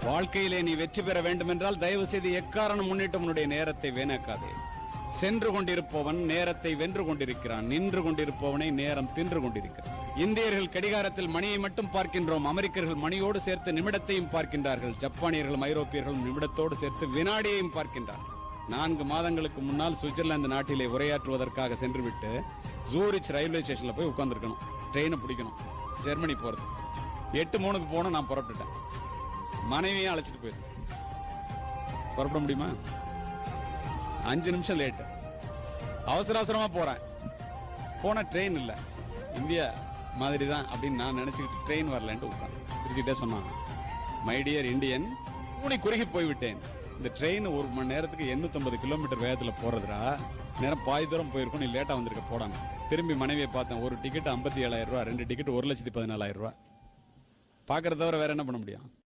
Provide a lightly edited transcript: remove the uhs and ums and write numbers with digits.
வாழ்க்கையிலே நீ வெற்றி பெற வேண்டும் என்றால் தயவு செய்து எக்காரணம் முன்னிட்டு உன்னுடைய நேரத்தை வீணாக்காதே. சென்று கொண்டிருப்பவன் நேரத்தை வென்று கொண்டிருக்கிறான், நின்று கொண்டிருப்பவனை நேரம் தின்று கொண்டிருக்கிறான். இந்தியர்கள் கடிகாரத்தில் மணியை மட்டும் பார்க்கின்றோம், அமெரிக்கர்கள் மணியோடு சேர்த்து நிமிடத்தையும் பார்க்கின்றார்கள், ஜப்பானியர்களும் ஐரோப்பியர்களும் நிமிடத்தோடு சேர்த்து வினாடியையும் பார்க்கின்றார்கள். 4 மாதங்களுக்கு முன்னால் சுவிட்சர்லாந்து நாட்டிலே உரையாற்றுவதற்காக சென்றுவிட்டு ஜூரிச் ரயில்வே ஸ்டேஷன்ல போய் உட்கார்ந்துருக்கணும். ட்ரெயினை பிடிக்கணும், ஜெர்மனி போறது. 8:03 போன நான் புறப்பட்டுட்டேன். மனைவியும் அழைச்சிட்டு போயிரு. புறப்பட முடியுமா? 5 நிமிஷம் லேட்டு. அவசர அவசரமா போறேன். போன ட்ரெயின் இல்ல, இந்தியா மாதிரி தான் அப்படின்னு நான் நினைச்சுக்கிட்டு ட்ரெயின் வரலன்ட்டு உட்கார்ந்து சிரிச்சுட்டே சொன்னான், மை டியர் இந்தியன், கூனி குறுகி போய்விட்டேன். இந்த ட்ரெயின் 1 மணி நேரத்துக்கு 850 கிலோமீட்டர் வேகத்துல போறதுடா, நேரம் பாதி தூரம் போயிருக்கும், நீ லேட்டா வந்திருக்க போடாங்க. திரும்பி மனைவியை பார்த்தேன். ஒரு டிக்கெட் 57,000 ரூபாய், 2 டிக்கெட் 1,14,000 ரூபாய். பாக்குறத தவிர வேற என்ன பண்ண முடியும்?